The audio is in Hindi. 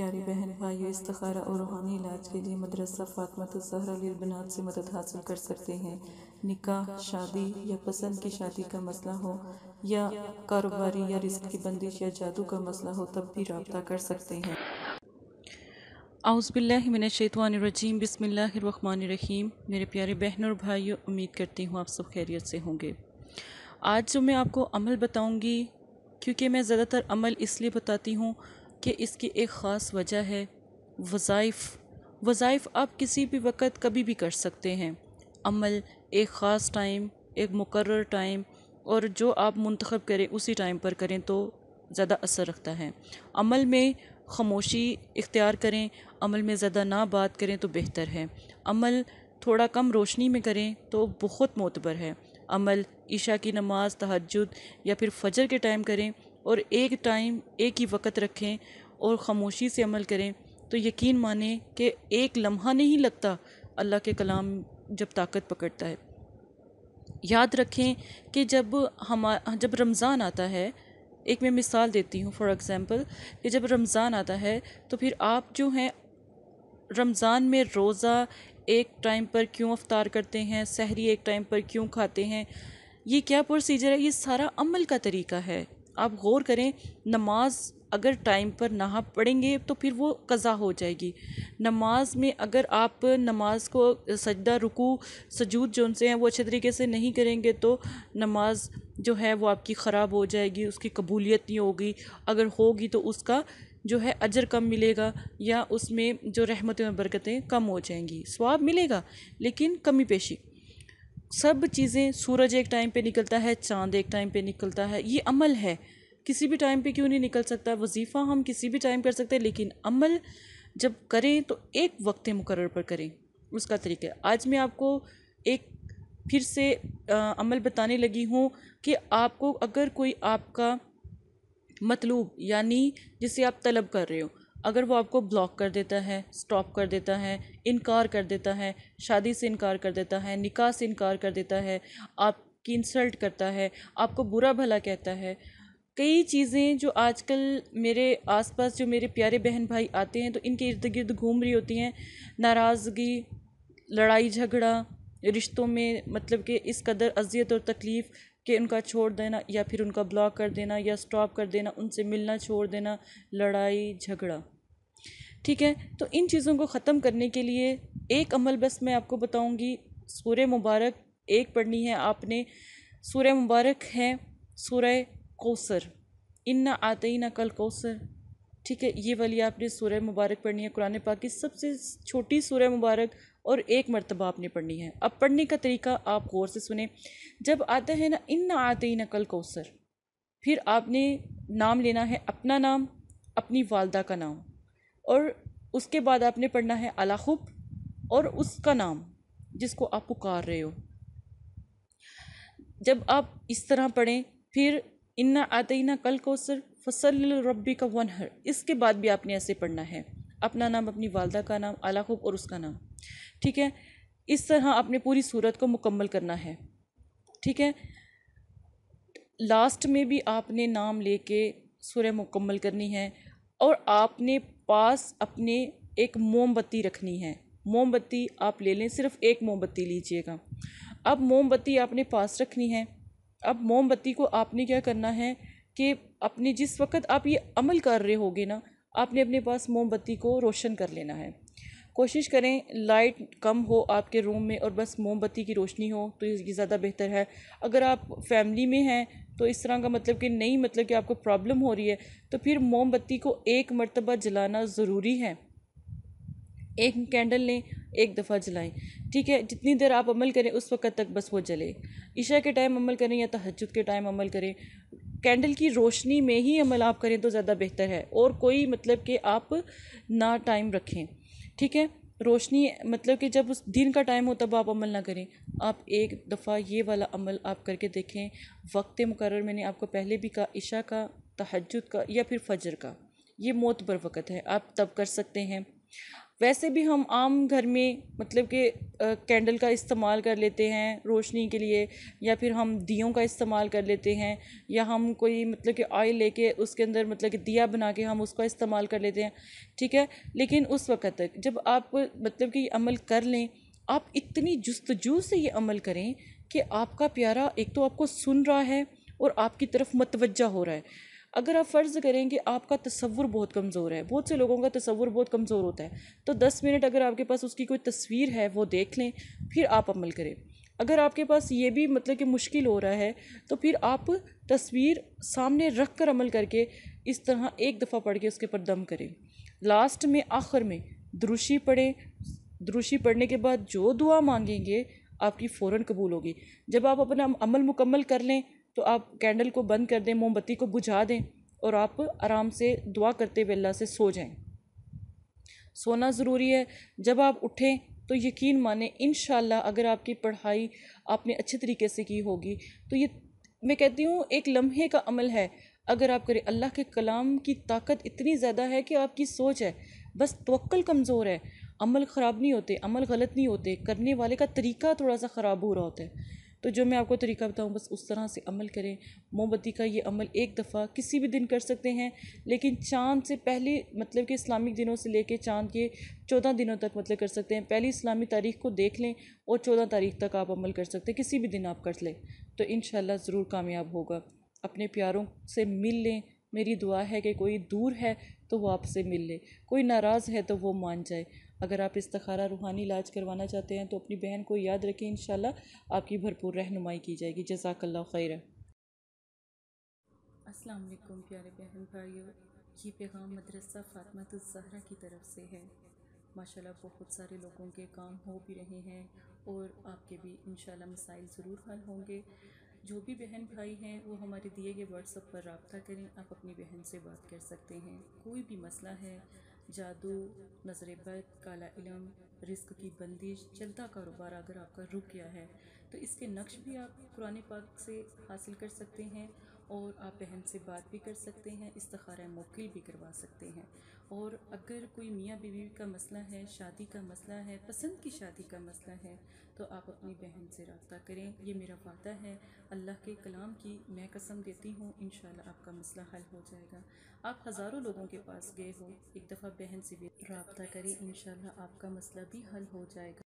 प्यारे बहन भाइयों, इस्तिखारा और रूहानी इलाज के लिए मदरसा फातिमातुज़ ज़हरा लिल-बनात से मदद हासिल कर सकते हैं। निकाह, शादी या पसंद की शादी का मसला हो, या कारोबारी या रिस्क की बंदिश या जादू का मसला हो, तब भी रब्ता कर सकते हैं। औज़ुबिल्लाहि मिनश्शैतानिर्रजीम, बिस्मिल्लाहिर्रहमानिर्रहीम। मेरे प्यारे बहनों और भाइयों, उम्मीद करती हूँ आप सब खैरियत से होंगे। आज जो मैं आपको अमल बताऊँगी, क्योंकि मैं ज़्यादातर अमल इसलिए बताती हूँ कि इसकी एक ख़ास वजह है। वज़ाइफ़ आप किसी भी वक़्त कभी भी कर सकते हैं। अमल एक ख़ास टाइम, एक मुकर्रर टाइम, और जो आप मुंतखब करें उसी टाइम पर करें तो ज़्यादा असर रखता है। अमल में ख़ामोशी इख्तियार करें, अमल में ज़्यादा ना बात करें तो बेहतर है। अमल थोड़ा कम रोशनी में करें तो बहुत मोतबर है। अमल इशा की नमाज, तहज्जुद या फिर फजर के टाइम करें, और एक टाइम एक ही वक़्त रखें और ख़ामोशी से अमल करें तो यकीन माने कि एक लम्हा नहीं लगता अल्लाह के कलाम जब ताकत पकड़ता है। याद रखें कि जब रमज़ान आता है, एक मैं मिसाल देती हूँ फॉर एग्ज़ाम्पल, कि जब रमज़ान आता है तो फिर आप जो हैं रमज़ान में रोज़ा एक टाइम पर क्यों अफ्तार करते हैं, सहरी एक टाइम पर क्यों खाते हैं, ये क्या प्रोसीजर है, ये सारा अमल का तरीका है। आप गौर करें, नमाज अगर टाइम पर ना पढ़ेंगे तो फिर वो कज़ा हो जाएगी। नमाज में अगर आप नमाज को सजदा, रुकू, सजूद जो उनसे हैं वो अच्छे तरीके से नहीं करेंगे तो नमाज जो है वो आपकी ख़राब हो जाएगी, उसकी कबूलियत नहीं होगी। अगर होगी तो उसका जो है अजर कम मिलेगा, या उसमें जो रहमतें और बरकतें कम हो जाएंगी। सवाब मिलेगा लेकिन कमी पेशी। सब चीज़ें, सूरज एक टाइम पे निकलता है, चांद एक टाइम पे निकलता है, ये अमल है। किसी भी टाइम पे क्यों नहीं निकल सकता? वजीफ़ा हम किसी भी टाइम कर सकते हैं, लेकिन अमल जब करें तो एक वक्त मुकर्रर पर करें, उसका तरीका है। आज मैं आपको एक फिर से अमल बताने लगी हूँ कि आपको अगर कोई आपका मतलूब यानी जिसे आप तलब कर रहे हो, अगर वो आपको ब्लॉक कर देता है, स्टॉप कर देता है, इनकार कर देता है, शादी से इनकार कर देता है, निकाह से इनकार कर देता है, आपकी इंसल्ट करता है, आपको बुरा भला कहता है, कई चीज़ें जो आजकल मेरे आसपास जो मेरे प्यारे बहन भाई आते हैं तो इनके इर्द गिर्द घूम रही होती हैं। नाराज़गी, लड़ाई झगड़ा, रिश्तों में मतलब कि इस कदर अजियत और तकलीफ़ कि उनका छोड़ देना, या फिर उनका ब्लॉक कर देना, या स्टॉप कर देना, उनसे मिलना छोड़ देना, लड़ाई झगड़ा। ठीक है, तो इन चीज़ों को ख़त्म करने के लिए एक अमल बस मैं आपको बताऊंगी। सूरह मुबारक एक पढ़नी है आपने। सूरह मुबारक है सूरह कौसर, इन्ना आतईना कल कौसर। ठीक है, ये वाली आपने सूरह मुबारक पढ़नी है। कुरान पाक की सबसे छोटी सूरह मुबारक, और एक मरतबा आपने पढ़नी है। अब पढ़ने का तरीका आप गौर से सुने। जब आता है ना इन्ना आतईना कल कौसर, फिर आपने नाम लेना है, अपना नाम, अपनी वालदा का नाम, और उसके बाद आपने पढ़ना है अलाहुब और उसका नाम जिसको आप पुकार रहे हो। जब आप इस तरह पढ़ें, फिर इन्ना आतईना कल कौसर फसल्लि रब्बिका वनहर, इसके बाद भी आपने ऐसे पढ़ना है, अपना नाम, अपनी वालदा का नाम, अलाहुब और उसका नाम। ठीक है, इस तरह आपने पूरी सूरत को मुकम्मल करना है। ठीक है, लास्ट में भी आपने नाम लेके सूरह मुकम्मल करनी है, और आपने पास अपने एक मोमबत्ती रखनी है। मोमबत्ती आप ले लें, सिर्फ एक मोमबत्ती लीजिएगा। अब मोमबत्ती आपने पास रखनी है। अब मोमबत्ती को आपने क्या करना है कि अपने जिस वक्त आप ये अमल कर रहे होगे ना, आपने अपने पास मोमबत्ती को रोशन कर लेना है। कोशिश करें लाइट कम हो आपके रूम में और बस मोमबत्ती की रोशनी हो तो ये ज़्यादा बेहतर है। अगर आप फैमिली में हैं तो इस तरह का मतलब कि नहीं, मतलब कि आपको प्रॉब्लम हो रही है, तो फिर मोमबत्ती को एक मरतबा जलाना ज़रूरी है। एक कैंडल लें, एक दफ़ा जलाएं। ठीक है, जितनी देर आप अमल करें उस वक्त तक बस वो जले। इशा के टाइम अमल करें या तहज्जुद के टाइम अमल करें, कैंडल की रोशनी में ही अमल आप करें तो ज़्यादा बेहतर है। और कोई मतलब कि आप ना टाइम रखें। ठीक है, रोशनी मतलब कि जब उस दिन का टाइम हो तब आप अमल ना करें। आप एक दफ़ा ये वाला अमल आप करके देखें। वक्त मुकर्रर मैंने आपको पहले भी कहा, इशा का, तहज्जुद का या फिर फजर का, ये मोतबर वक़्त है, आप तब कर सकते हैं। वैसे भी हम आम घर में मतलब कि कैंडल का इस्तेमाल कर लेते हैं रोशनी के लिए, या फिर हम दियों का इस्तेमाल कर लेते हैं, या हम कोई मतलब कि ऑयल लेके उसके अंदर मतलब कि दिया बना के हम उसका इस्तेमाल कर लेते हैं, ठीक है। लेकिन उस वक़्त तक जब आप मतलब कि अमल कर लें, आप इतनी जुस्तजू से ये अमल करें कि आपका प्यारा एक तो आपको सुन रहा है और आपकी तरफ मतवज्जा हो रहा है। अगर आप फ़र्ज़ करें कि आपका तसव्वुर बहुत कमज़ोर है, बहुत से लोगों का तसव्वुर बहुत कमज़ोर होता है, तो 10 मिनट अगर आपके पास उसकी कोई तस्वीर है वो देख लें, फिर आप अमल करें। अगर आपके पास ये भी मतलब कि मुश्किल हो रहा है, तो फिर आप तस्वीर सामने रख कर अमल करके इस तरह एक दफ़ा पढ़ के उसके ऊपर दम करें। लास्ट में आखिर में द्रुशी पढ़ें। द्रुशी पढ़ने के बाद जो दुआ मांगेंगे आपकी फ़ौरन कबूल होगी। जब आप अपना अमल मुकम्मल कर लें तो आप कैंडल को बंद कर दें, मोमबत्ती को बुझा दें और आप आराम से दुआ करते हुए अल्लाह से सो जाएं। सोना ज़रूरी है। जब आप उठें तो यकीन माने इंशाल्लाह अगर आपकी पढ़ाई आपने अच्छे तरीके से की होगी तो ये मैं कहती हूँ एक लम्हे का अमल है। अगर आप करें, अल्लाह के कलाम की ताकत इतनी ज़्यादा है कि आपकी सोच है, बस तवक्ल कमज़ोर है। अमल ख़राब नहीं होते, अमल गलत नहीं होते, करने वाले का तरीका थोड़ा सा ख़राब हो रहा होता है। तो जो मैं आपको तरीका बताऊँ बस उस तरह से अमल करें। मोमबत्ती का ये अमल एक दफ़ा किसी भी दिन कर सकते हैं, लेकिन चाँद से पहले मतलब कि इस्लामिक दिनों से लेके चाँद के 14 दिनों तक मतलब कर सकते हैं। पहली इस्लामी तारीख को देख लें और 14 तारीख तक आप अमल कर सकते हैं, किसी भी दिन आप कर लें तो इंशाल्लाह ज़रूर कामयाब होगा। अपने प्यारों से मिल लें। मेरी दुआ है कि कोई दूर है तो वो आपसे मिल ले, कोई नाराज़ है तो वो मान जाए। अगर आप इस्तिखारा रूहानी इलाज करवाना चाहते हैं तो अपनी बहन को याद रखें, इंशाल्लाह आपकी भरपूर रहनुमाई की जाएगी। जज़ाकल्लाह खैर। अस्सलाम वालेकुम प्यारे बहन भाइयों, ये पैगाम मदरसा फ़ातिमातुज़ ज़हरा की तरफ से है। माशाल्लाह बहुत सारे लोगों के काम हो भी रहे हैं और आपके भी इंशाल्लाह मसाइल ज़रूर हल होंगे। जो भी बहन भाई हैं वो हमारे दिए गए व्हाट्सएप पर रब्ता करें, आप अपनी बहन से बात कर सकते हैं। कोई भी मसला है, जादू, नज़र बद, काला इलम, रिस्क की बंदिश, चलता कारोबार अगर आपका रुक गया है तो इसके नक्श भी आप कुरान पाक से हासिल कर सकते हैं और आप बहन से बात भी कर सकते हैं, इस्तिखारा मुवक्किल भी करवा सकते हैं। और अगर कोई मियाँ बीवी का मसला है, शादी का मसला है, पसंद की शादी का मसला है, तो आप अपनी बहन से रब्ता करें। ये मेरा वादा है, अल्लाह के कलाम की मैं कसम देती हूँ, इंशाल्लाह आपका मसला हल हो जाएगा। आप हज़ारों लोगों के पास गए हो, एक दफ़ा बहन से भी रब्ता करें, इंशाल्लाह आपका मसला भी हल हो जाएगा।